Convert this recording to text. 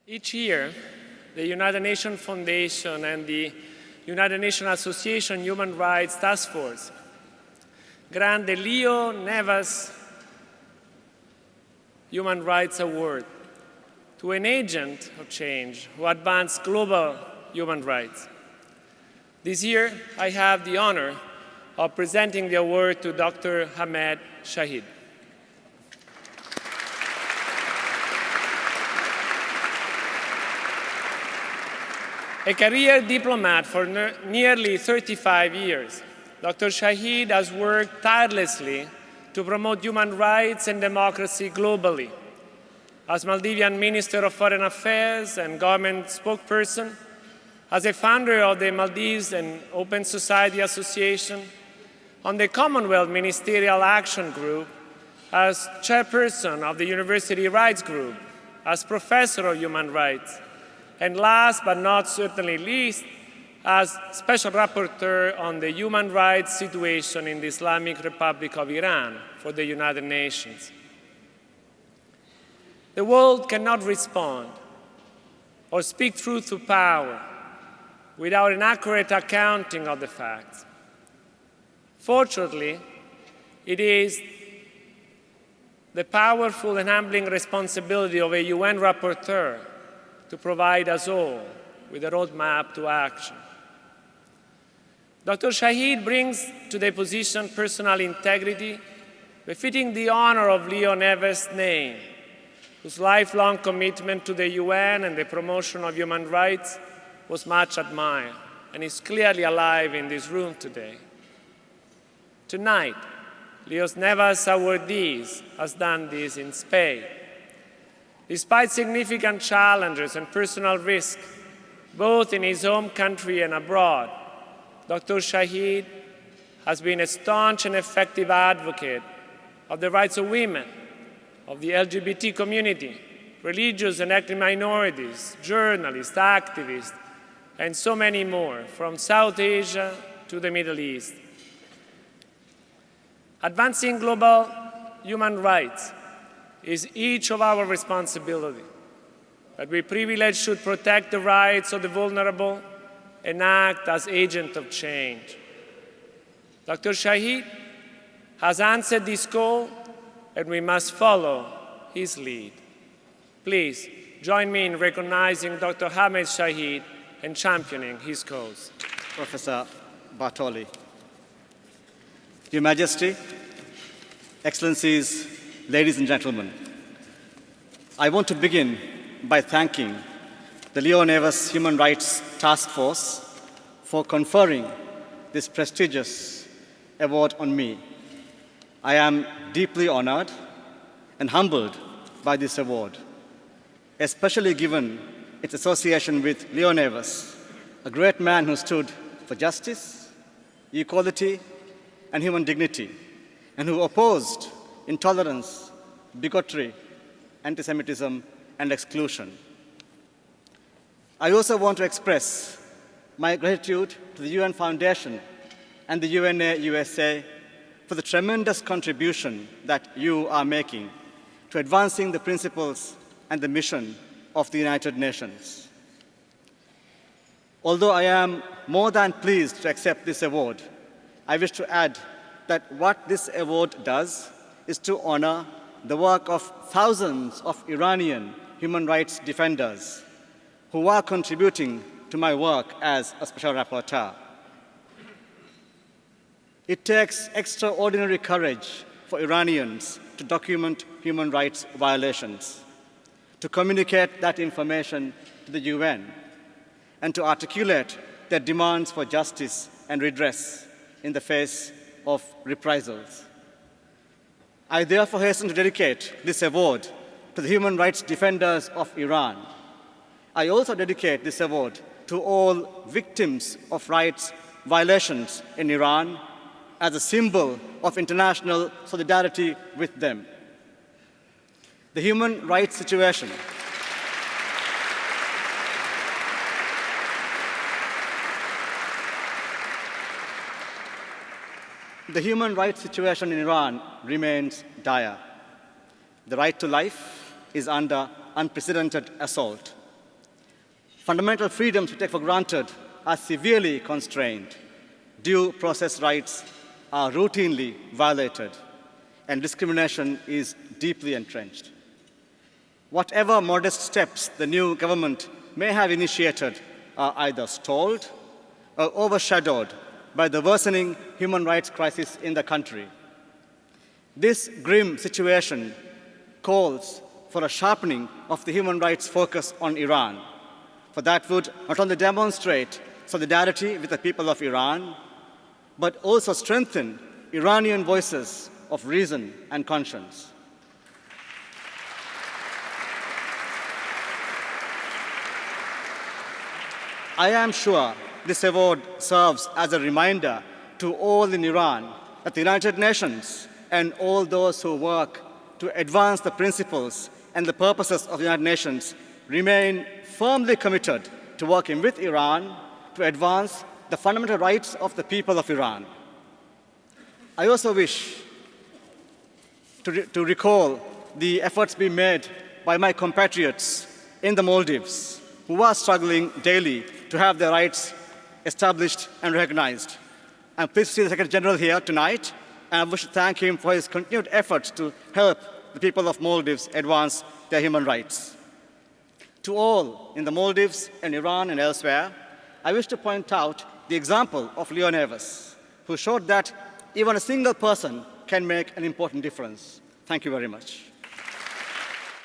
Each year, the United Nations Foundation and the United Nations Association Human Rights Task Force grant the Leo Neves Human Rights Award to an agent of change who advanced global human rights. This year, I have the honor of presenting the award to Dr. Ahmed Shaheed. A career diplomat for nearly 35 years, Dr. Shaheed has worked tirelessly to promote human rights and democracy globally. As Maldivian Minister of Foreign Affairs and government spokesperson, as a founder of the Maldives and Open Society Association, on the Commonwealth Ministerial Action Group, as chairperson of the University Rights Group, as professor of human rights, and last but not certainly least, as Special Rapporteur on the human rights situation in the Islamic Republic of Iran for the United Nations. The world cannot respond or speak truth to power without an accurate accounting of the facts. Fortunately, it is the powerful and humbling responsibility of a UN rapporteur to provide us all with a roadmap to action. Dr. Shaheed brings to the position personal integrity befitting the honor of Leo Neves' name, whose lifelong commitment to the UN and the promotion of human rights was much admired and is clearly alive in this room today. Tonight, Leo Neves' awardees has done this in spades. Despite significant challenges and personal risk, both in his home country and abroad, Dr. Shaheed has been a staunch and effective advocate of the rights of women, of the LGBT community, religious and ethnic minorities, journalists, activists, and so many more, from South Asia to the Middle East. Advancing global human rights is each of our responsibility, but we privileged should protect the rights of the vulnerable and act as agents of change. Dr. Shaheed has answered this call, and we must follow his lead. Please join me in recognizing Dr. Ahmed Shaheed and championing his cause. Professor Bartoli. Your Majesty, Excellencies, ladies and gentlemen, I want to begin by thanking the Leo Neves Human Rights Task Force for conferring this prestigious award on me. I am deeply honored and humbled by this award, especially given its association with Leo Neves, a great man who stood for justice, equality, and human dignity, and who opposed intolerance, bigotry, anti-Semitism, and exclusion. I also want to express my gratitude to the UN Foundation and the UNA USA for the tremendous contribution that you are making to advancing the principles and the mission of the United Nations. Although I am more than pleased to accept this award, I wish to add that what this award does is to honor the work of thousands of Iranian human rights defenders who are contributing to my work as a special rapporteur. It takes extraordinary courage for Iranians to document human rights violations, to communicate that information to the UN, and to articulate their demands for justice and redress in the face of reprisals. I therefore hasten to dedicate this award to the human rights defenders of Iran. I also dedicate this award to all victims of rights violations in Iran as a symbol of international solidarity with them. The human rights situation The human rights situation in Iran remains dire. The right to life is under unprecedented assault. Fundamental freedoms we take for granted are severely constrained. Due process rights are routinely violated, and discrimination is deeply entrenched. Whatever modest steps the new government may have initiated are either stalled or overshadowed by the worsening human rights crisis in the country. This grim situation calls for a sharpening of the human rights focus on Iran, for that would not only demonstrate solidarity with the people of Iran, but also strengthen Iranian voices of reason and conscience. I am sure this award serves as a reminder to all in Iran that the United Nations and all those who work to advance the principles and the purposes of the United Nations remain firmly committed to working with Iran to advance the fundamental rights of the people of Iran. I also wish to recall the efforts being made by my compatriots in the Maldives who are struggling daily to have their rights established and recognized. I'm pleased to see the Secretary General here tonight, and I wish to thank him for his continued efforts to help the people of Maldives advance their human rights. To all in the Maldives and Iran and elsewhere, I wish to point out the example of Leo Neves, who showed that even a single person can make an important difference. Thank you very much.